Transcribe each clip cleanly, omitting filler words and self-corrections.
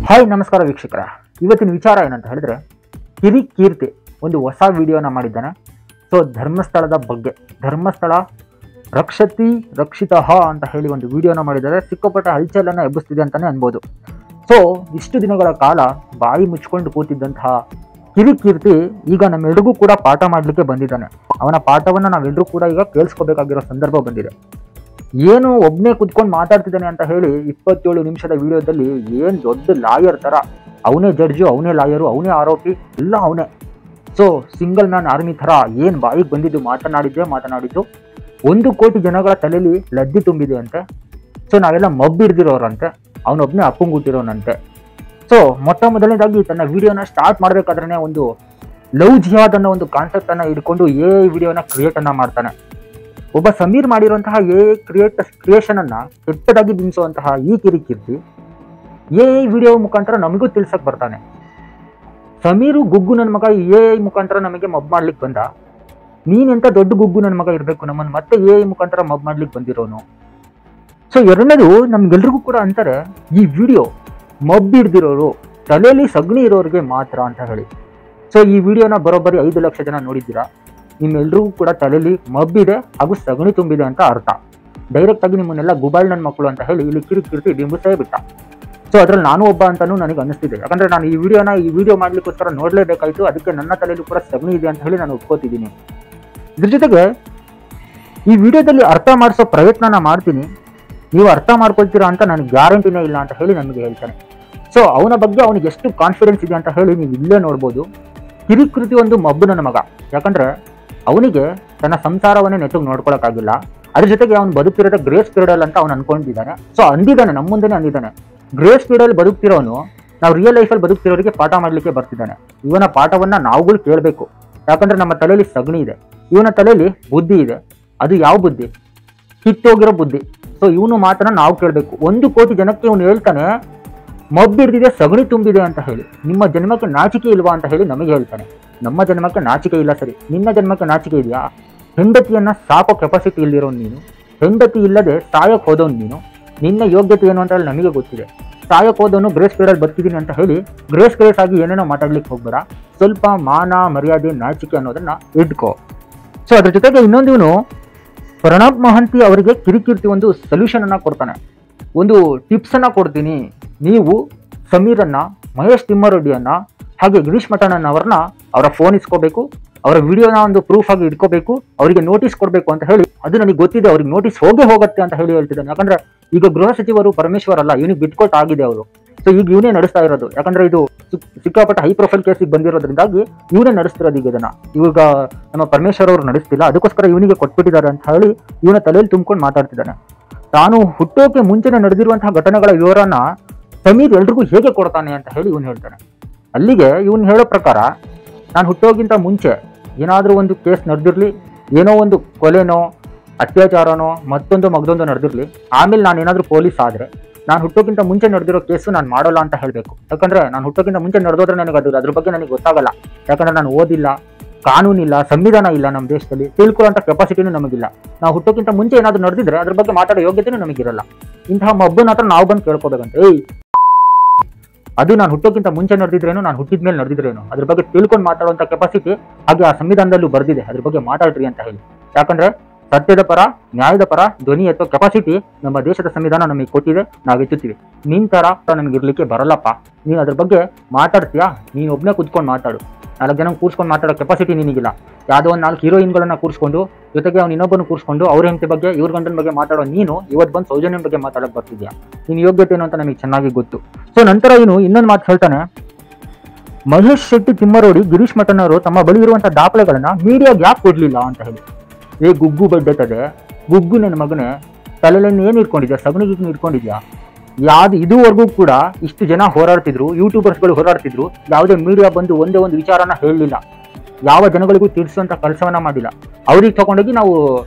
Hi ನಮಸ್ಕಾರ ವೀಕ್ಷಕರ, ಇವತ್ತಿನ ವಿಚಾರ ಏನಂತ ಹೇಳಿದ್ರೆ ಕಿರಿಕೀರ್ತಿ ಒಂದು ಹೊಸ ವಿಡಿಯೋನ ಮಾಡಿದ್ದಾನೆ. ಸೊ ಧರ್ಮಸ್ಥಳದ ಬಗ್ಗೆ, ಧರ್ಮಸ್ಥಳ ರಕ್ಷತಿ ರಕ್ಷಿತಃ ಅಂತ ಹೇಳಿ ಒಂದು ವಿಡಿಯೋನ ಮಾಡಿದ್ದಾರೆ. ಸಿಕ್ಕಾಪಟ್ಟೆ ಹಲ್ಚಲನ್ನು ಎಬ್ಬಿಸ್ತಿದೆ ಅಂತಲೇ ಅನ್ಬೋದು. ಸೊ ಇಷ್ಟು ದಿನಗಳ ಕಾಲ ಬಾಯಿ ಮುಚ್ಕೊಂಡು ಕೂತಿದ್ದಂತಹ ಕಿರಿಕೀರ್ತಿ ಈಗ ನಮ್ಮೆಲ್ರಿಗೂ ಕೂಡ ಪಾಠ ಮಾಡಲಿಕ್ಕೆ ಬಂದಿದ್ದಾನೆ. ಅವನ ಪಾಠವನ್ನು ನಾವೆಲ್ಲರೂ ಕೂಡ ಈಗ ಕೇಳಿಸ್ಕೋಬೇಕಾಗಿರೋ ಸಂದರ್ಭ ಬಂದಿದೆ. ಏನು ಒಬ್ಬನೇ ಕುತ್ಕೊಂಡು ಮಾತಾಡ್ತಿದ್ದಾನೆ ಅಂತ ಹೇಳಿ 27 ನಿಮಿಷದ ವಿಡಿಯೋದಲ್ಲಿ ಏನು ದೊಡ್ಡ ಲಾಯರ್ ಥರ ಅವನೇ ಜಡ್ಜು, ಅವನೇ ಲಾಯರು, ಅವನೇ ಆರೋಪಿ, ಎಲ್ಲ ಅವನೇ. ಸೊ ಸಿಂಗಲ್ ಮ್ಯಾನ್ ಆರ್ಮಿ ಥರ ಏನು ಬಾಯಿಗೆ ಬಂದಿದ್ದು ಮಾತನಾಡಿದ್ದು 1 ಕೋಟಿ ಜನಗಳ ತಲೆಯಲ್ಲಿ ಲದ್ದಿ ತುಂಬಿದೆ ಅಂತೆ. ಸೊ ನಾವೆಲ್ಲ ಮಬ್ಬಿಡ್ದಿರೋರಂತೆ, ಅವನೊಬ್ಬನೇ ಅಪ್ಪಂಗುಟ್ಟಿರೋನಂತೆ. ಸೊ ಮೊಟ್ಟ ಮೊದಲನೇದಾಗಿ ತನ್ನ ವಿಡಿಯೋನ ಸ್ಟಾರ್ಟ್ ಮಾಡಬೇಕಾದ್ರೆ ಒಂದು ಲವ್ ಜಿಹಾದ್ ಅನ್ನೋ ಒಂದು ಕಾನ್ಸೆಪ್ಟನ್ನು ಇಟ್ಕೊಂಡು ವಿಡಿಯೋನ ಕ್ರಿಯೇಟನ್ನು ಮಾಡ್ತಾನೆ. ಒಬ್ಬ ಸಮೀರ್ ಮಾಡಿರುವಂತಹ ಕ್ರಿಯೇಷನನ್ನು ಕೆಟ್ಟದಾಗಿ ಬಿಂಬಿಸುವಂತಹ ಈ ಕಿರಿಕೀರ್ತಿ ವಿಡಿಯೋ ಮುಖಾಂತರ ನಮಗೂ ತಿಳ್ಸಕ್ ಬರ್ತಾನೆ. ಸಮೀರು ಗುಗ್ಗು ನನ್ನ ಮಗ ಮುಖಾಂತರ ನಮಗೆ ಮಬ್ ಮಾಡ್ಲಿಕ್ಕೆ ಬಂದ, ನೀನೆಂತ ದೊಡ್ಡ ಗುಗ್ಗು ನನ್ನ ಮಗ ಇರಬೇಕು, ನಮ್ಮನ್ನು ಮತ್ತೆ ಮುಖಾಂತರ ಮಬ್ ಮಾಡ್ಲಿಕ್ಕೆ ಬಂದಿರೋನು. ಸೊ ಎರಡನೇದು ನಮ್ಗೆಲ್ರಿಗೂ ಕೂಡ ಅಂತಾರೆ, ಈ ವಿಡಿಯೋ ಮಬ್ ಹಿಡ್ದಿರೋರು, ತಲೆಯಲ್ಲಿ ಸಗಣಿ ಇರೋರಿಗೆ ಮಾತ್ರ ಅಂತ ಹೇಳಿ. ಸೊ ಈ ವಿಡಿಯೋನ ಬರೋಬ್ಬರಿ 5 ಲಕ್ಷ ಜನ ನೋಡಿದ್ದೀರಾ. ನಿಮ್ಮೆಲ್ರಿಗೂ ಕೂಡ ತಲೆಯಲ್ಲಿ ಮಬ್ಬಿದೆ ಹಾಗೂ ಸಗಣಿ ತುಂಬಿದೆ ಅಂತ ಅರ್ಥ. ಡೈರೆಕ್ಟ್ ಆಗಿ ನಿಮ್ಮನ್ನೆಲ್ಲ ಗುಬಾಳ್ ನನ್ನ ಮಕ್ಕಳು ಅಂತ ಹೇಳಿ ಇಲ್ಲಿ ಕಿರಿಕೀರ್ತಿ ಬಿಂಬಿಸೇ ಬಿಟ್ಟ. ಸೊ ಅದ್ರಲ್ಲಿ ನಾನು ಒಬ್ಬ ಅಂತಾನೂ ನನಗೆ ಅನ್ನಿಸ್ತಿದೆ. ಯಾಕಂದ್ರೆ ನಾನು ಈ ವಿಡಿಯೋ ಮಾಡ್ಲಿಕ್ಕೋಸ್ಕರ ನೋಡ್ಲೇಬೇಕಾಯ್ತು. ಅದಕ್ಕೆ ನನ್ನ ತಲೆಯಲ್ಲೂ ಕೂಡ ಸಗಣಿ ಇದೆ ಅಂತ ಹೇಳಿ ನಾನು ಒಪ್ಕೋತಿದ್ದೀನಿ. ಇದ್ರ ಜೊತೆಗೆ ಈ ವಿಡಿಯೋದಲ್ಲಿ ಅರ್ಥ ಮಾಡಿಸೋ ಪ್ರಯತ್ನನ ಮಾಡ್ತೀನಿ, ನೀವು ಅರ್ಥ ಮಾಡ್ಕೊಳ್ತೀರಾ ಅಂತ ನನಗೆ ಗ್ಯಾರಂಟಿನೇ ಇಲ್ಲ ಅಂತ ಹೇಳಿ ನಮಗೆ ಹೇಳ್ತಾನೆ. ಸೊ ಅವನ ಬಗ್ಗೆ ಅವನಿಗೆ ಎಷ್ಟು ಕಾನ್ಫಿಡೆನ್ಸ್ ಇದೆ ಅಂತ ಹೇಳಿ ನೀವು ಇಲ್ಲೇ ನೋಡ್ಬೋದು. ಕಿರಿಕೀರ್ತಿ ಒಂದು ಮಬ್ಬು ನನ್ನ ಮಗ. ಯಾಕಂದ್ರೆ ಅವನಿಗೆ ತನ್ನ ಸಂಸಾರವನ್ನೇ ನೆಟ್ಟಿಗೆ ನೋಡ್ಕೊಳಕ್ಕಾಗಿಲ್ಲ. ಅದ್ರ ಜೊತೆಗೆ ಅವನು ಬದುಕ್ತಿರೋದ ಗ್ರೇಸ್ ಪೀರಿಯಡ್ ಅಂತ ಅವನು ಅನ್ಕೊಂಡಿದ್ದಾನೆ. ಸೊ ಅಂದಿದ್ದಾನೆ, ನಮ್ಮ ಮುಂದೆನೇ ಅಂದಿದ್ದಾನೆ, ಗ್ರೇಸ್ ಪೀರಿಯಡ್ ಬದುಕ್ತಿರೋನು ನಾವು ರಿಯಲ್ ಲೈಫಲ್ಲಿ ಬದುಕ್ತಿರೋರಿಗೆ ಪಾಠ ಮಾಡಲಿಕ್ಕೆ ಬರ್ತಿದ್ದಾನೆ. ಇವನ ಪಾಠವನ್ನ ನಾವುಗಳು ಕೇಳಬೇಕು. ಯಾಕಂದ್ರೆ ನಮ್ಮ ತಲೆಯಲ್ಲಿ ಸಗಣಿ ಇದೆ, ಇವನ ತಲೆಯಲ್ಲಿ ಬುದ್ಧಿ ಇದೆ. ಅದು ಯಾವ ಬುದ್ಧಿ? ಕಿತ್ತೋಗಿರೋ ಬುದ್ಧಿ. ಸೊ ಇವನು ಮಾತನ್ನ ನಾವು ಕೇಳಬೇಕು. 1 ಕೋಟಿ ಜನಕ್ಕೆ ಇವನು ಹೇಳ್ತಾನೆ ಮಬ್ಬಿಡ್ದಿದೆ, ಸಗಣಿ ತುಂಬಿದೆ ಅಂತ ಹೇಳಿ. ನಿಮ್ಮ ಜನ್ಮಕ್ಕೆ ನಾಚಿಕೆ ಇಲ್ವಾ ಅಂತ ಹೇಳಿ ನಮಗೆ ಹೇಳ್ತಾನೆ. ನಮ್ಮ ಜನ್ಮಕ್ಕೆ ನಾಚಿಕೆ ಇಲ್ಲ ಸರಿ, ನಿನ್ನ ಜನ್ಮಕ್ಕೆ ನಾಚಿಕೆ ಇದೆಯಾ? ಹೆಂಡತಿಯನ್ನ ಸಾಕೋ ಕೆಪಾಸಿಟಿ ಇಲ್ದಿರೋನು ನೀನು, ಹೆಂಡತಿ ಇಲ್ಲದೆ ಸಾಯಕ್ ಹೋದವನು ನೀನು. ನಿನ್ನ ಯೋಗ್ಯತೆ ಏನು ಅಂತ ಹೇಳಿ ನಮಗೆ ಗೊತ್ತಿದೆ. ಸಾಯಕ್ ಹೋದವನು ಗ್ರೇಸ್ ಪೀರಿಯಡ್ ಬರ್ತಿದ್ದೀನಿ ಅಂತ ಹೇಳಿ ಗ್ರೇಸ್ ಆಗಿ ಏನೇನೋ ಮಾತಾಡ್ಲಿಕ್ಕೆ ಹೋಗ್ಬೇಡ. ಸ್ವಲ್ಪ ಮಾನ ಮರ್ಯಾದೆ ನಾಚಿಕೆ ಅನ್ನೋದನ್ನ ಇಟ್ಕೋ. ಸೊ ಅದ್ರ ಜೊತೆಗೆ ಇನ್ನೊಂದು ಇವನು ಪ್ರಣಬ್ ಮಹಂತಿ ಅವರಿಗೆ ಕಿರಿಕೀರ್ತಿ ಒಂದು ಸೊಲ್ಯೂಷನ್ ಅನ್ನ ಕೊಡ್ತಾನೆ. ಒಂದು ಟಿಪ್ಸ್ ಅನ್ನ ಕೊಡ್ತೀನಿ, ನೀವು ಸಮೀರನ್ನ, ಮಹೇಶ್ ತಿಮ್ಮಾರೆಡ್ಡಿಯನ್ನ ಹಾಗೆ ಗಿರೀಶ್ ಮಠಣ್ಣನ್ ಅವರನ್ನ ಅವರ ಫೋನ್ ಇಸ್ಕೋಬೇಕು, ಅವರ ವಿಡಿಯೋನ ಒಂದು ಪ್ರೂಫ್ ಆಗಿ ಇಟ್ಕೋಬೇಕು, ಅವರಿಗೆ ನೋಟಿಸ್ ಕೊಡಬೇಕು ಅಂತ ಹೇಳಿ. ಅದು ನನಗೆ ಗೊತ್ತಿದೆ, ಅವ್ರಿಗೆ ನೋಟಿಸ್ ಹೋಗುತ್ತೆ ಅಂತ ಹೇಳಿ ಹೇಳ್ತಿದ್ದಾನೆ. ಯಾಕಂದ್ರೆ ಈಗ ಗೃಹ ಸಚಿವರು ಪರಮೇಶ್ವರ್ ಅಲ್ಲ, ಇವನಿಗೆ ಬಿಟ್ಕೊಟ್ ಆಗಿದೆ ಅವರು. ಸೊ ಈಗ ಇವನೇ ನಡೆಸ್ತಾ ಇರೋದು. ಯಾಕಂದ್ರೆ ಇದು ಸಿಕ್ಕಾಪಟ್ಟೆ ಹೈ ಪ್ರೊಫೈಲ್ ಕೇಸಿಗೆ ಬಂದಿರೋದ್ರಿಂದಾಗಿ ಇವನೇ ನಡೆಸ್ತಿರೋದು. ಈಗ ಇದನ್ನ ಇವಾಗ ನಮ್ಮ ಪರಮೇಶ್ವರ್ ಅವರು ನಡೆಸ್ತಿಲ್ಲ, ಅದಕ್ಕೋಸ್ಕರ ಇವನಿಗೆ ಕೊಟ್ಬಿಟ್ಟಿದ್ದಾರೆ ಅಂತ ಹೇಳಿ ಇವನ ತಲೆಯಲ್ಲಿ ತುಂಬಿಕೊಂಡು ಮಾತಾಡ್ತಿದ್ದಾನೆ. ತಾನು ಹುಟ್ಟೋಕೆ ಮುಂಚೆನೆ ನಡೆದಿರುವಂತಹ ಘಟನೆಗಳ ವಿವರನ ಸಮೀರ್ ಎಲ್ರಿಗೂ ಹೇಗೆ ಕೊಡ್ತಾನೆ ಅಂತ ಹೇಳಿ ಇವನು ಹೇಳ್ತಾನೆ. ಅಲ್ಲಿಗೆ ಇವನು ಹೇಳೋ ಪ್ರಕಾರ, ನಾನು ಹುಟ್ಟೋಗಿಂತ ಮುಂಚೆ ಏನಾದರೂ ಒಂದು ಕೇಸ್ ನಡೆದಿರಲಿ, ಏನೋ ಒಂದು ಕೊಲೆನೋ ಅತ್ಯಾಚಾರನೋ ಮತ್ತೊಂದು ನಡೆದಿರಲಿ, ಆಮೇಲೆ ನಾನು ಏನಾದರೂ ಪೊಲೀಸ್ ಆದರೆ ನಾನು ಹುಟ್ಟೋಕ್ಕಿಂತ ಮುಂಚೆ ನಡೆದಿರೋ ಕೇಸು ನಾನು ಮಾಡೋಲ್ಲ ಅಂತ ಹೇಳಬೇಕು. ಯಾಕಂದರೆ ನಾನು ಹುಟ್ಟೋಕ್ಕಿಂತ ಮುಂಚೆ ನಡೆದೋದ್ರೆ ನನಗೆ ಅದ್ರ ಬಗ್ಗೆ ನನಗೆ ಗೊತ್ತಾಗಲ್ಲ. ಯಾಕಂದರೆ ನಾನು ಓದಿಲ್ಲ, ಕಾನೂನಿಲ್ಲ, ಸಂವಿಧಾನ ಇಲ್ಲ ನಮ್ಮ ದೇಶದಲ್ಲಿ, ತಿಳ್ಕೊಳ್ಳೋಂಥ ಕೆಪಾಸಿಟಿನೂ ನಮಗಿಲ್ಲ. ನಾವು ಹುಟ್ಟೋಕ್ಕಿಂತ ಮುಂಚೆ ಏನಾದರೂ ನಡೆದಿದ್ರೆ ಅದ್ರ ಬಗ್ಗೆ ಮಾತಾಡೋ ಯೋಗ್ಯತೆನೂ ನಮಗಿರಲ್ಲ. ಇಂತಹ ಮಬ್ಬನ ಹತ್ರ ನಾವು ಬಂದು ಕೇಳ್ಕೋಬೇಕಂತ, ಅದು ನಾನು ಹುಟ್ಟೋಕ್ಕಿಂತ ಮುಂಚೆ ನಡೆದಿದ್ರೇನು, ನಾನು ಹುಟ್ಟಿದ ಮೇಲೆ ನಡೆದಿದ್ರೇನು, ಅದ್ರ ಬಗ್ಗೆ ತಿಳ್ಕೊಂಡು ಮಾತಾಡುವಂಥ ಕೆಪಾಸಿಟಿ ಹಾಗೆ ಆ ಸಂವಿಧಾನದಲ್ಲೂ ಬರ್ದಿದೆ, ಅದ್ರ ಬಗ್ಗೆ ಮಾತಾಡ್ರಿ ಅಂತ ಹೇಳಿ. ಯಾಕಂದ್ರೆ ಸತ್ಯದ ಪರ, ನ್ಯಾಯದ ಪರ ಧ್ವನಿ ಎತ್ತೋ ಕೆಪಾಸಿಟಿ ನಮ್ಮ ದೇಶದ ಸಂವಿಧಾನ ನಮಗೆ ಕೊಟ್ಟಿದೆ, ನಾವು ಎತ್ತುತ್ತೀವಿ. ನಿನ್ ತರ ನಮ್ಗೆ ಇರ್ಲಿಕ್ಕೆ ಬರಲ್ಲಪ್ಪ. ನೀನು ಅದ್ರ ಬಗ್ಗೆ ಮಾತಾಡ್ತೀಯಾ, ನೀನು ಒಬ್ಬನೇ ಕುತ್ಕೊಂಡು ಮಾತಾಡು. 4 ಜನ ಕೂರ್ಸ್ಕೊಂಡು ಮಾತಾಡೋ ಕೆಪಾಸಿಟಿ ನಿನಗಿಲ್ಲ. ಯಾವುದೋ ಒಂದು 4 ಹೀರೋಯಿನ್ಗಳನ್ನ ಕೂರಿಸ್ಕೊಂಡು, ಜೊತೆಗೆ ಅವ್ನು ಇನ್ನೊಬ್ಬನು ಕೂರಿಸ್ಕೊಂಡು ಅವ್ರ ಹೆಂಡತಿ ಬಗ್ಗೆ, ಇವ್ರ ಗಂಡನ ಬಗ್ಗೆ ಮಾತಾಡೋ ನೀನು ಇವತ್ತು ಬಂದು ಸೌಜನ್ಯನ ಬಗ್ಗೆ ಮಾತಾಡೋಕೆ ಬರ್ತಿದ್ಯಾ? ನೀನು ಯೋಗ್ಯತೆ ಏನು ಅಂತ ನಮಗೆ ಚೆನ್ನಾಗಿ ಗೊತ್ತು. ಸೊ ನಂತರ ಇವನು ಇನ್ನೊಂದು ಮಾತು ಹೇಳ್ತಾನೆ, ಮಹೇಶ್ ಶೆಟ್ಟಿ ತಿಮ್ಮಾರೆಡ್ಡಿ, ಗಿರೀಶ್ ಮಠಣ್ಣವರು ತಮ್ಮ ಬಳಿ ಇರುವಂತಹ ದಾಖಲೆಗಳನ್ನ ಮೀಡಿಯಾಗೆ ಯಾಕೆ ಕೊಡ್ಲಿಲ್ಲ ಅಂತ ಹೇಳಿ. ಗುಗ್ಗು ಬಡ್ಡೆತದೆ, ಗುಗ್ಗು ನನ್ನ ಮಗನೇ ತಲೆಯಲ್ಲಿ ಏನು ಇಟ್ಕೊಂಡಿದ್ಯಾ? ಸಗಣಿಗೆ ಇಟ್ಕೊಂಡಿದ್ಯಾ? ಇದುವರೆಗೂ ಕೂಡ ಇಷ್ಟು ಜನ ಹೋರಾಡ್ತಿದ್ರು, ಯೂಟ್ಯೂಬರ್ಸ್ಗಳು ಹೋರಾಡ್ತಿದ್ರು, ಯಾವುದೇ ಮೀಡಿಯಾ ಬಂದು ಒಂದೇ ಒಂದು ವಿಚಾರನ ಹೇಳಲಿಲ್ಲ, ಯಾವ ಜನಗಳಿಗೂ ತಿಳಿಸುವಂತ ಕೆಲಸವನ್ನ ಮಾಡಿಲ್ಲ. ಅವ್ರಿಗೆ ತಗೊಂಡೋಗಿ ನಾವು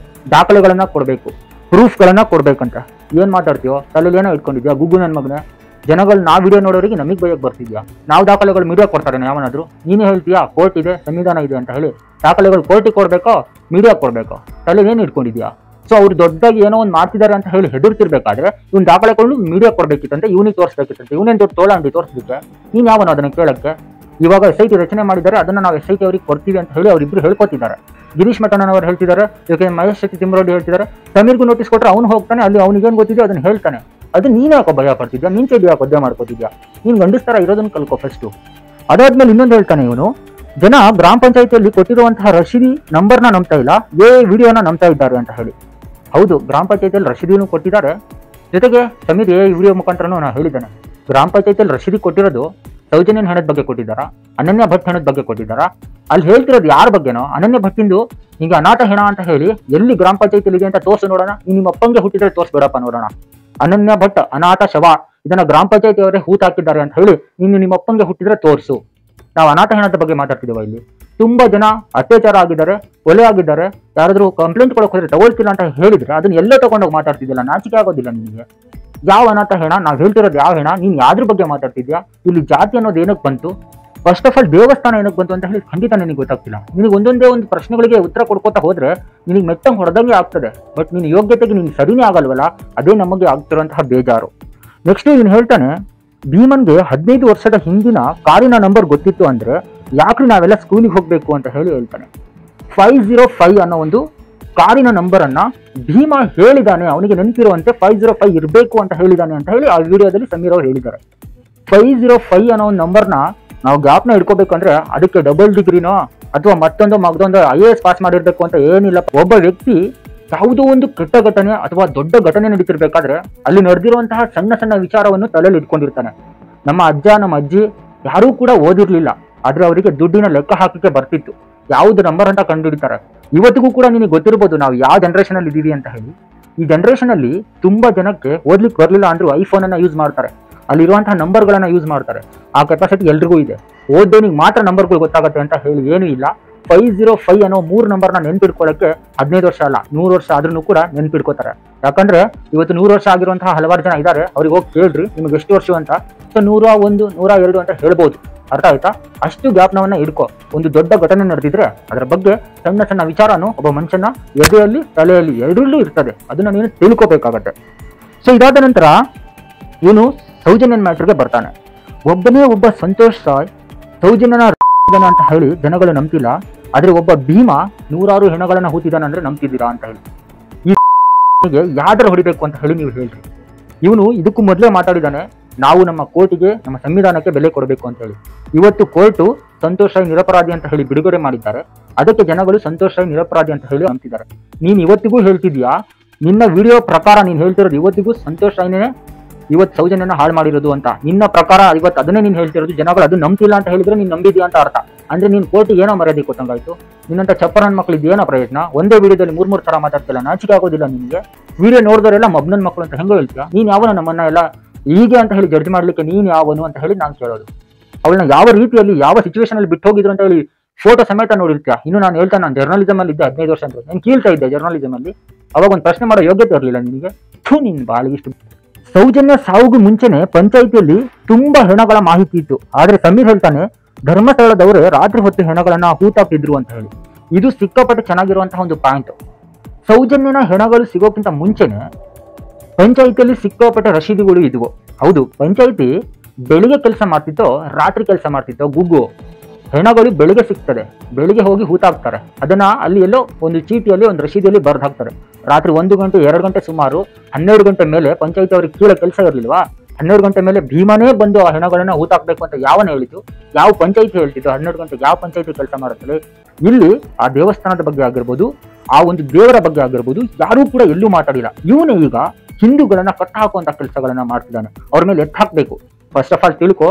ದಾಖಲೆಗಳನ್ನ ಕೊಡಬೇಕು, ಪ್ರೂಫ್ಗಳನ್ನ ಕೊಡ್ಬೇಕಂತ ಏನ್ ಮಾತಾಡ್ತೀವೋ? ತಲೆಯಲ್ಲಿ ಏನೋ ಇಟ್ಕೊಂಡಿದ್ಯಾ ಗುಗ್ಗು ನನ್ನ ಮಗನೇ? ಜನಗಳು ನಾವು ವಿಡಿಯೋ ನೋಡೋರಿಗೆ ನಮಗೆ ಬಯಕ್ ಬರ್ತಿದ್ಯಾ? ನಾವು ದಾಖಲೆಗಳು ಮೀಡಿಯಾ ಕೊಡ್ತಾರೆ ಯಾವನಾದ್ರು? ನೀನೇ ಹೇಳ್ತೀಯಾ ಕೋರ್ಟ್ ಇದೆ, ಸಂವಿಧಾನ ಇದೆ ಅಂತ ಹೇಳಿ. ದಾಖಲೆಗಳು ಕೋರ್ಟಿಗೆ ಕೊಡ್ಬೇಕೋ ಮೀಡಿಯಾ ಕೊಡ್ಬೇಕೋ? ತಲೆಯಲ್ಲಿ ಏನು ಇಟ್ಕೊಂಡಿದ್ಯಾ? ಸೊ ಅವ್ರು ದೊಡ್ಡದಾಗಿ ಏನೋ ಒಂದು ಮಾಡ್ತಿದ್ದಾರೆ ಅಂತ ಹೇಳಿ ಹೆದರ್ತಿರ್ಬೇಕಾದ್ರೆ ಇವ್ನು ದಾಖಲೆಕೊಂಡು ಮೀಡಿಯಾ ಕೊಡ್ಬೇಕಿತ್ತಂತೆ, ಇವನಿಗೆ ತೋರಿಸ್ಬೇಕಿತ್ತಂತೆ. ಇವನೇನು ದೊಡ್ಡ ತೋಳ ಅಂಡಿ ತೋರಿಸ್ಲಿಕ್ಕೆ, ನೀನು ಯಾವನು ಅದನ್ನ ಕೇಳಕ್ಕೆ? ಇವಾಗ SIT ರಚನೆ ಮಾಡಿದ್ದಾರೆ, ಅದನ್ನ ನಾವು SIT ಅವ್ರಿಗೆ ಕೊಡ್ತೀವಿ ಅಂತ ಹೇಳಿ ಅವರಿಬ್ರು ಹೇಳ್ಕೊತಿದ್ದಾರೆ. ಗಿರೀಶ್ ಮಠಣ್ಣನವರು ಹೇಳ್ತಿದ್ದಾರೆ, ಇದಕ್ಕೆ ಮಹೇಶ್ ಶೆಟ್ಟಿ ತಿಮ್ಮರೋಡಿ ಹೇಳ್ತಿದ್ದಾರೆ. ಸಮೀರ್ಗೂ ನೋಟಿಸ್ ಕೊಟ್ಟರೆ ಅವ್ನು ಹೋಗ್ತಾನೆ, ಅಲ್ಲಿ ಅವ್ನಿಗೇನು ಗೊತ್ತಿದೆ ಅದನ್ನ ಹೇಳ್ತಾನೆ. ಅದು ನೀನು ಯಾಕೋ ಭಯ ಪಡ್ತಿದ್ಯಾ? ನೀನ್ ಚೇಡಿ ಯಾಕೆ ಒದ್ದೆ ಮಾಡ್ಕೋತಿದ್ಯಾ? ನೀನು ಗಂಡಸ್ತರ ಇರೋದನ್ನ ಕಲ್ಕೋ ಫಸ್ಟು. ಅದಾದ್ಮೇಲೆ ಇನ್ನೊಂದು ಹೇಳ್ತಾನೆ ಇವನು, ಜನ ಗ್ರಾಮ ಪಂಚಾಯತಿಯಲ್ಲಿ ಕೊಟ್ಟಿರುವಂತಹ ರಶೀದಿ ನಂಬರ್ನ ನಂಬ್ತಾ ಇಲ್ಲ, ವಿಡಿಯೋನ ನಂಬ್ತಾ ಇದ್ದಾರೆ ಅಂತ ಹೇಳಿ. ಹೌದು, ಗ್ರಾಮ ಪಂಚಾಯತಿಯಲ್ಲಿ ರಶೀದಿನೂ ಕೊಟ್ಟಿದ್ದಾರೆ, ಜೊತೆಗೆ ಸಮೀರ್ ವಿಡಿಯೋ ಮುಖಾಂತರನೂ ನಾನು ಹೇಳಿದ್ದೇನೆ. ಗ್ರಾಮ ಪಂಚಾಯತಿಯಲ್ಲಿ ರಶೀದಿ ಕೊಟ್ಟಿರೋದು ಸೌಜನ್ಯನ ಹೆಣದ ಬಗ್ಗೆ ಕೊಟ್ಟಿದ್ದಾರಾ, ಅನನ್ಯ ಭಟ್ ಹೆಣದ ಬಗ್ಗೆ ಕೊಟ್ಟಿದ್ದಾರಾ? ಅಲ್ಲಿ ಹೇಳ್ತಿರೋದು ಯಾರ ಬಗ್ಗೆನೋ, ಅನನ್ಯ ಭಟ್ಟಿಂದು ಹಿಂಗೆ ಅನಾಥ ಹೆಣ ಅಂತ ಹೇಳಿ ಎಲ್ಲಿ ಗ್ರಾಮ ಪಂಚಾಯತಿಯಲ್ಲಿ ಇದೆ ಅಂತ ತೋರಿಸು ನೋಡೋಣ. ನಿಮ್ಮ ಅಪ್ಪಂಗೆ ಹುಟ್ಟಿದ್ರೆ ತೋರಿಸ್ಬೇಡಪ್ಪ ನೋಡೋಣ. ಅನನ್ಯ ಭಟ್ ಅನಾಥ ಶವ, ಇದನ್ನ ಗ್ರಾಮ ಪಂಚಾಯತಿ ಅವರೇ ಹೂತ್ ಹಾಕಿದ್ದಾರೆ ಅಂತ ಹೇಳಿ ನೀನು ನಿಮ್ಮ ಅಪ್ಪಂಗೆ ಹುಟ್ಟಿದ್ರೆ ತೋರಿಸು. ನಾವು ಅನಾಥ ಹೆಣದ ಬಗ್ಗೆ ಮಾತಾಡ್ತಿದ್ದೇವೆ. ಇಲ್ಲಿ ತುಂಬಾ ಜನ ಅತ್ಯಾಚಾರ ಆಗಿದ್ದಾರೆ, ಕೊಲೆ ಆಗಿದ್ದಾರೆ, ಯಾರಾದ್ರೂ ಕಂಪ್ಲೇಂಟ್ ಕೊಡೋಕೆ ಹೋದ್ರೆ ತಗೊಳ್ತಿಲ್ಲ ಅಂತ ಹೇಳಿದ್ರೆ ಅದನ್ನ ಎಲ್ಲೋ ತಗೊಂಡೋಗಿ ಮಾತಾಡ್ತಿದ್ದಿಲ್ಲ, ನಾಚಿಕೆ ಆಗೋದಿಲ್ಲ ನಿಮಗೆ? ಯಾವ ಅನಾಥ ಹೆಣ? ನಾವು ಹೇಳ್ತಿರೋದು ಯಾವ ಹೆಣ? ನೀನ್ ಯಾವ್ದ್ರ ಬಗ್ಗೆ ಮಾತಾಡ್ತಿದ್ಯಾ? ಇಲ್ಲಿ ಜಾತಿ ಅನ್ನೋದು ಏನಕ್ಕೆ ಬಂತು? ಫಸ್ಟ್ ಆಫ್ ಆಲ್ ದೇವಸ್ಥಾನ ಏನಕ್ಕೆ ಬಂತು ಅಂತ ಹೇಳಿ ಖಂಡಿತ ನಿನಗೆ ಗೊತ್ತಾಗ್ತಿಲ್ಲ. ನಿನಗೆ ಒಂದೊಂದೇ ಒಂದು ಪ್ರಶ್ನೆಗಳಿಗೆ ಉತ್ತರ ಕೊಡ್ಕೋತಾ ಹೋದ್ರೆ ನಿನಗೆ ಮೆಟ್ಟಂಗೆ ಹೊಡೆದಂಗೆ ಆಗ್ತದೆ. ಬಟ್ ನಿನ್ನ ಯೋಗ್ಯತೆಗೆ ನೀನು ಸರಿನೇ ಆಗಲ್ವಲ್ಲ, ಅದೇ ನಮಗೆ ಆಗ್ತಿರುವಂತಹ ಬೇಜಾರು. ನೆಕ್ಸ್ಟ್ ಇವನು ಹೇಳ್ತಾನೆ, ಭೀಮನ್ಗೆ 15 ವರ್ಷದ ಹಿಂದಿನ ಕಾರಿನ ನಂಬರ್ ಗೊತ್ತಿತ್ತು ಅಂದ್ರೆ ಯಾಕ್ರಿ ನಾವೆಲ್ಲ ಸ್ಕೂಲಿಗೆ ಹೋಗ್ಬೇಕು ಅಂತ ಹೇಳಿ ಹೇಳ್ತಾನೆ. 505 ಅನ್ನೋ ಒಂದು ಕಾರಿನ ನಂಬರ್ ಅನ್ನ ಭೀಮ ಹೇಳಿದಾನೆ, ಅವನಿಗೆ ನೆನಪಿರುವಂತೆ 505 ಇರಬೇಕು ಅಂತ ಹೇಳಿದಾನೆ ಅಂತ ಹೇಳಿ ಆ ವಿಡಿಯೋದಲ್ಲಿ ಸಮೀರ್ ಅವರು ಹೇಳಿದ್ದಾರೆ. 505 ಅನ್ನೋ ಒಂದು ನಂಬರ್ನ ನಾವು ಗ್ಯಾಪ್ನ ಇಟ್ಕೋಬೇಕಂದ್ರೆ ಅದಕ್ಕೆ ಡಬಲ್ ಡಿಗ್ರಿನೋ ಅಥವಾ ಮತ್ತೊಂದು IAS ಪಾಸ್ ಮಾಡಿರ್ಬೇಕು ಅಂತ ಏನಿಲ್ಲ. ಒಬ್ಬ ವ್ಯಕ್ತಿ ಯಾವುದೋ ಒಂದು ಕೆಟ್ಟ ಘಟನೆ ಅಥವಾ ದೊಡ್ಡ ಘಟನೆ ನಡೀತಿರ್ಬೇಕಾದ್ರೆ ಅಲ್ಲಿ ನಡೆದಿರುವಂತಹ ಸಣ್ಣ ಸಣ್ಣ ವಿಚಾರವನ್ನು ತಲೆಯಲ್ಲಿ ಇಟ್ಕೊಂಡಿರ್ತಾನೆ. ನಮ್ಮ ಅಜ್ಜ ನಮ್ಮ ಅಜ್ಜಿ ಯಾರೂ ಕೂಡ ಓದಿರ್ಲಿಲ್ಲ, ಆದ್ರೆ ಅವರಿಗೆ ದುಡ್ಡಿನ ಲೆಕ್ಕ ಹಾಕಕ್ಕೆ ಬರ್ತಿತ್ತು, ಯಾವ್ದು ನಂಬರ್ ಅಂತ ಕಂಡುಹಿಡಿತಾರೆ. ಇವತ್ತಿಗೂ ಕೂಡ ನಿನಗೆ ಗೊತ್ತಿರ್ಬೋದು ನಾವು ಯಾವ ಜನರೇಷನ್ ಅಲ್ಲಿ ಇದೀವಿ ಅಂತ ಹೇಳಿ. ಈ ಜನರೇಷನ್ ಅಲ್ಲಿ ತುಂಬಾ ಜನಕ್ಕೆ ಓದ್ಲಿಕ್ಕೆ ಬರಲಿಲ್ಲ ಅಂದ್ರೂ ಐಫೋನ್ ಅನ್ನ ಯೂಸ್ ಮಾಡ್ತಾರೆ, ಅಲ್ಲಿರುವಂತಹ ನಂಬರ್ಗಳನ್ನ ಯೂಸ್ ಮಾಡ್ತಾರೆ. ಆ ಕೆಪಾಸಿಟಿ ಎಲ್ರಿಗೂ ಇದೆ. ಓದೋನಿಗೆ ಮಾತ್ರ ನಂಬರ್ಗಳು ಗೊತ್ತಾಗುತ್ತೆ ಅಂತ ಹೇಳಿ ಏನೂ ಇಲ್ಲ. 505 ಅನ್ನೋ 3 ನಂಬರ್ನ ನೆನ್ಪಿಡ್ಕೊಳ್ಳೋಕೆ 15 ವರ್ಷ ಅಲ್ಲ 100 ವರ್ಷ ಆದ್ರೂ ಕೂಡ ನೆನ್ಪಿಡ್ಕೋತಾರೆ. ಯಾಕಂದ್ರೆ ಇವತ್ತು 100 ವರ್ಷ ಆಗಿರುವಂತಹ ಹಲವಾರು ಜನ ಇದ್ದಾರೆ, ಅವ್ರಿಗೆ ಹೋಗಿ ಕೇಳ್ರಿ ನಿಮ್ಗೆ ಎಷ್ಟು ವರ್ಷ ಅಂತ. ಸೊ 101 102 ಅಂತ ಹೇಳ್ಬೋದು. ಅರ್ಥ ಆಯ್ತಾ? ಅಷ್ಟು ಜ್ಞಾಪನವನ್ನ ಇಡ್ಕೊ. ಒಂದು ದೊಡ್ಡ ಘಟನೆ ನಡೆದಿದ್ರೆ ಅದರ ಬಗ್ಗೆ ಸಣ್ಣ ಸಣ್ಣ ವಿಚಾರನು ಒಬ್ಬ ಮನುಷ್ಯನ ಎದೆಯಲ್ಲಿ ತಲೆಯಲ್ಲಿ ಎರಡರಲ್ಲೂ ಇರ್ತದೆ, ಅದನ್ನ ನೀನು ತಿಳ್ಕೋಬೇಕಾಗತ್ತೆ. ಸೊ ಇದಾದ ನಂತರ ಇವನು ಸೌಜನ್ಯನ ಮ್ಯಾಟ್ರಿಗೆ ಬರ್ತಾನೆ. ಒಬ್ಬನೇ ಒಬ್ಬ ಸಂತೋಷ್ ಸಾಯ್ ಸೌಜನ್ಯನ ಅಂತ ಹೇಳಿ ಜನಗಳು ನಂಬ್ತಿಲ್ಲ, ಆದ್ರೆ ಒಬ್ಬ ಭೀಮ 100 ಹೆಣಗಳನ್ನ ಹೂತಿದ್ದಾನೆ ಅಂದ್ರೆ ನಂಬ್ತಿದ್ದೀರಾ ಅಂತ ಹೇಳಿ. ಈ ಯಾವ್ದಾರ ಹೊಡಿಬೇಕು ಅಂತ ಹೇಳಿ ನೀವು ಹೇಳ್ರಿ. ಇವನು ಇದಕ್ಕೂ ಮೊದಲೇ ಮಾತಾಡಿದಾನೆ, ನಾವು ನಮ್ಮ ಕೋರ್ಟಿಗೆ ನಮ್ಮ ಸಂವಿಧಾನಕ್ಕೆ ಬೆಲೆ ಕೊಡಬೇಕು ಅಂತ ಹೇಳಿ. ಇವತ್ತು ಕೋರ್ಟು ಸಂತೋಷ್ ರಾಯ್ ನಿರಪರಾಧಿ ಅಂತ ಹೇಳಿ ಬಿಡುಗಡೆ ಮಾಡಿದ್ದಾರೆ, ಅದಕ್ಕೆ ಜನಗಳು ಸಂತೋಷ್ ರಾಯ್ ನಿರಪರಾಧಿ ಅಂತ ಹೇಳಿ ನಂಬ್ತಿದ್ದಾರೆ. ನೀನ್ ಇವತ್ತಿಗೂ ಹೇಳ್ತಿದ್ಯಾ, ನಿನ್ನ ವಿಡಿಯೋ ಪ್ರಕಾರ ನೀನ್ ಹೇಳ್ತಿರೋದು ಇವತ್ತಿಗೂ ಸಂತೋಷ್ ರಾಯ್ನೇ ಇವತ್ತು ಸೌಜನ್ಯನ ಹಾಳು ಮಾಡಿರೋದು ಅಂತ. ನಿನ್ನ ಪ್ರಕಾರ ಇವತ್ತು ಅದನ್ನೇ ನೀನ್ ಹೇಳ್ತಿರೋದು, ಜನಗಳು ಅದು ನಂಬ್ತಿಲ್ಲ ಅಂತ ಹೇಳಿದ್ರೆ ನೀನ್ ನಂಬಿದ್ಯಾ ಅಂತ ಅರ್ಥ. ಅಂದ್ರೆ ನೀನ್ ಕೋರ್ಟಿಗೆ ಏನೋ ಮರ್ಯಾದೆ ಕೊಟ್ಟಂಗಾಯ್ತು. ನಿನ್ನಂತ ಚಪ್ಪರನ್ ಮಕ್ಳು ಇದೇನೋ ಪ್ರಯತ್ನ? ಒಂದೇ ವಿಡಿಯೋದಲ್ಲಿ 3 ತರ ಮಾತಾಡ್ತಿಲ್ಲ, ನಾಚಿಕೆ ಆಗೋದಿಲ್ಲ ನಿನ್ಗೆ? ವಿಡಿಯೋ ನೋಡಿದವರೆಲ್ಲ ಮಬ್ನನ್ ಮಕ್ಕಳು ಅಂತ ಹೆಂಗೋ ಹೇಳ್ತೀಯ? ನೀನ್ ಯಾವನ ನಮ್ಮನ್ನ ಎಲ್ಲ ಹೀಗೆ ಅಂತ ಹೇಳಿ ಜಡ್ಜ್ ಮಾಡ್ಲಿಕ್ಕೆ ನೀನ್ ಯಾವನು ಅಂತ ಹೇಳಿ ನಾನು ಕೇಳೋದು. ಅವಳನ್ನ ಯಾವ ರೀತಿಯಲ್ಲಿ ಯಾವ ಸಿಚುವೇಶನ್ ಅಲ್ಲಿ ಬಿಟ್ಟು ಹೋಗಿದ್ರು ಅಂತ ಹೇಳಿ ಫೋಟೋ ಸಮೇತ ನೋಡಿರ್ತೀಯ. ಇನ್ನು ನಾನು ಹೇಳ್ತಾನೆ, ನಾನು ಜರ್ನಲಿಸಮ್ ಅಲ್ಲಿ ಇದ್ದೆ 15 ವರ್ಷ ಅಂದ್ರೆ ನಾನು ಕೀಳ್ತಾ ಇದ್ದೆ ಜರ್ನಲಿಸಮ್ ಅಲ್ಲಿ. ಅವಾಗ ಒಂದು ಪ್ರಶ್ನೆ ಮಾಡೋ ಯೋಗ್ಯತೆ ಇರಲಿಲ್ಲ ನಿನಗೆ. ನಿನ್ ಬಾಳಿಗಿಷ್ಟು. ಸೌಜನ್ಯ ಸಾವುಗೂ ಮುಂಚೆನೆ ಪಂಚಾಯಿತಿಯಲ್ಲಿ ತುಂಬಾ ಹೆಣಗಳ ಮಾಹಿತಿ ಇತ್ತು, ಆದ್ರೆ ಸಮೀರ್ ಹೇಳ್ತಾನೆ ಧರ್ಮಸ್ಥಳದವರೇ ರಾತ್ರಿ ಹೊತ್ತು ಹೆಣಗಳನ್ನ ಹೂತಾಕ್ತಿದ್ರು ಅಂತ ಹೇಳಿ. ಇದು ಸಿಕ್ಕಾಪಟ್ಟೆ ಚೆನ್ನಾಗಿರುವಂತಹ ಒಂದು ಪಾಯಿಂಟ್. ಸೌಜನ್ಯನ ಹೆಣಗಳು ಸಿಗೋಕ್ಕಿಂತ ಮುಂಚೆನೆ ಪಂಚಾಯಿತಿಯಲ್ಲಿ ಸಿಕ್ಕಾಪಟ್ಟೆ ರಶೀದಿಗಳು ಇದ್ವು. ಹೌದು, ಪಂಚಾಯಿತಿ ಬೆಳಿಗ್ಗೆ ಕೆಲಸ ಮಾಡ್ತಿತ್ತೋ ರಾತ್ರಿ ಕೆಲಸ ಮಾಡ್ತಿತ್ತೋ ಗುಗ್ಗು, ಹೆಣಗಳು ಬೆಳಿಗ್ಗೆ ಸಿಗ್ತದೆ, ಬೆಳಿಗ್ಗೆ ಹೋಗಿ ಹೂತಾಕ್ತಾರೆ. ಅದನ್ನ ಅಲ್ಲಿ ಎಲ್ಲೋ ಒಂದು ಚೀಟಿಯಲ್ಲಿ ಒಂದು ರಶೀದಿಯಲ್ಲಿ ಬರ್ದು ಹಾಕ್ತಾರೆ. ರಾತ್ರಿ 1 ಗಂಟೆ 2 ಗಂಟೆ ಸುಮಾರು 12 ಗಂಟೆ ಮೇಲೆ ಪಂಚಾಯಿತಿ ಅವ್ರಿಗೆ ಕೀಳ ಕೆಲಸ ಇರಲಿಲ್ವಾ? 12 ಗಂಟೆ ಮೇಲೆ ಭೀಮನೇ ಬಂದು ಆ ಹೆಣಗಳನ್ನ ಹೂತಾಕ್ಬೇಕು ಅಂತ ಯಾವನ ಹೇಳಿತು? ಯಾವ ಪಂಚಾಯಿತಿ ಹೇಳ್ತಿತ್ತು 12 ಗಂಟೆಗೆ? ಯಾವ ಪಂಚಾಯಿತಿ ಕೆಲಸ ಮಾಡುತ್ತದೆ? ಇಲ್ಲಿ ಆ ದೇವಸ್ಥಾನದ ಬಗ್ಗೆ ಆಗಿರ್ಬೋದು, ಆ ಒಂದು ದೇವರ ಬಗ್ಗೆ ಆಗಿರ್ಬೋದು, ಯಾರೂ ಕೂಡ ಎಲ್ಲೂ ಮಾತಾಡಿಲ್ಲ. ಇವನೇ ಈಗ ಹಿಂದೂಗಳನ್ನ ಕಟ್ಟ ಹಾಕುವಂತ ಕೆಲಸಗಳನ್ನ ಮಾಡ್ತಿದ್ದಾನೆ. ಅವ್ರ ಮೇಲೆ ಎತ್ತ ಹಾಕ್ಬೇಕು. ಫಸ್ಟ್ ಆಫ್ ಆಲ್ ತಿಳ್ಕೊ,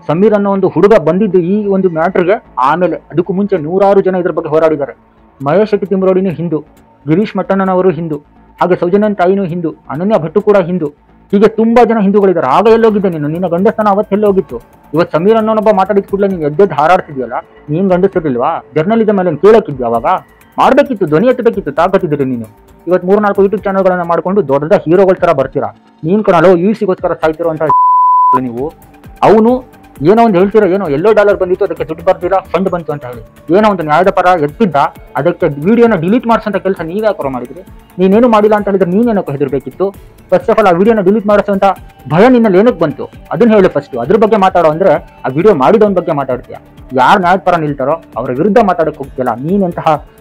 ಸಮೀರ್ ಅನ್ನೋ ಒಂದು ಹುಡುಗ ಬಂದಿದ್ದು ಈ ಒಂದು ಮ್ಯಾಟ್ರಿಗೆ. ಆಮೇಲೆ ಅದಕ್ಕೂ ಮುಂಚೆ 100 ಜನ ಇದ್ರ ಬಗ್ಗೆ ಹೋರಾಡಿದ್ದಾರೆ. ಮಹೇಶ್ ಶೆಟ್ಟಿ ತಿಮ್ಮರೋಡಿನೂ ಹಿಂದೂ, ಗಿರೀಶ್ ಮಟ್ಟಣ್ಣನವರು ಹಿಂದೂ, ಹಾಗೆ ಸೌಜನ್ಯನ್ ತಾಯಿನೂ ಹಿಂದೂ, ಅನನ್ಯ ಭಟ್ಟು ಕೂಡ ಹಿಂದೂ. ಹೀಗೆ ತುಂಬಾ ಜನ ಹಿಂದೂಗಳಿದ್ದಾರೆ. ಆಗ ಎಲ್ಲೋಗಿದ್ದೆ ನೀನು? ನಿನ್ನ ಗಂಡಸ್ಥಾನ ಅವತ್ತೆಲ್ಲೋಗಿತ್ತು? ಇವತ್ತು ಸಮೀರ್ ಅನ್ನೋನೊಬ್ಬ ಮಾತಾಡಿದ ಕೂಡಲೇ ನೀನು ಎದ್ದೆದ್ದು ಹಾರಾಡ್ತಿದ್ಯಲ್ಲ, ನೀನ್ ಗಂಡಸ್ತಿರ್ಲಿಲ್ವಾ? ಜರ್ನಲಿಸಮ್ ಮೇಲೆ ಕೇಳಕ್ಕಿದ್ಯಾ? ಅವಾಗ ಮಾಡ್ಬೇಕಿತ್ತು, ಧ್ವನಿ ಎತ್ತಬೇಕಿತ್ತು, ತಾಕತ್ತಿದ್ರಿ ನೀನು. ಇವತ್ತು 3-4 ಯೂಟ್ಯೂಬ್ ಚಾನಲ್ಗಳನ್ನ ಮಾಡ್ಕೊಂಡು ದೊಡ್ಡ ಹೀರೋಗಳ ತರ ಬರ್ತೀರಾ. ನೀನ್ ಕಣೋ UC ಗೋಸ್ಕರ ಸಾಯ್ತಿರೋ ಅಂತ ನೀವು. ಅವನು ಏನೋ ಒಂದು ಹೇಳ್ತೀರಾ, ಏನೋ ಎಲ್ಲೋ ಡಾಲರ್ ಬಂದಿತ್ತು ಅದಕ್ಕೆ ದುಡ್ಡು ಬರ್ತೀರಾ, ಫಂಡ್ ಬಂತು ಅಂತ ಹೇಳಿ ಏನೋ ಒಂದು ನ್ಯಾಯದ ಪರ ಎತ್ತಿದ್ದ, ಅದಕ್ಕೆ ವಿಡಿಯೋನ ಡಿಲೀಟ್ ಮಾಡಿಸೋಂಥ ಕೆಲಸ ನೀವೇ ಯಾಕೋ ಮಾಡಿದ್ರಿ? ನೀನೇನು ಮಾಡಿಲ್ಲ ಅಂತ ಹೇಳಿದ್ರೆ ನೀನೇನಕ್ಕೋ ಹೆದರ್ಬೇಕಿತ್ತು? ಫಸ್ಟ್ ಆಫ್ ಆಲ್ ಆ ವಿಡಿಯೋನ ಡಿಲೀಟ್ ಮಾಡಿಸೋಂಥ ಭಯ ನಿನ್ನಲ್ಲಿ ಏನಕ್ಕೆ ಬಂತು ಅದನ್ನ ಹೇಳು ಫಸ್ಟ್. ಅದ್ರ ಬಗ್ಗೆ ಮಾತಾಡೋ ಅಂದ್ರೆ ಆ ವಿಡಿಯೋ ಮಾಡಿದವನ ಬಗ್ಗೆ ಮಾತಾಡ್ತೀಯ. ಯಾರು ನ್ಯಾಯದ ಪರ ನಿಲ್ತಾರೋ ಅವರ ವಿರುದ್ಧ ಮಾತಾಡಕ್ಕೆ ಹೋಗ್ತಿಲ್ಲ.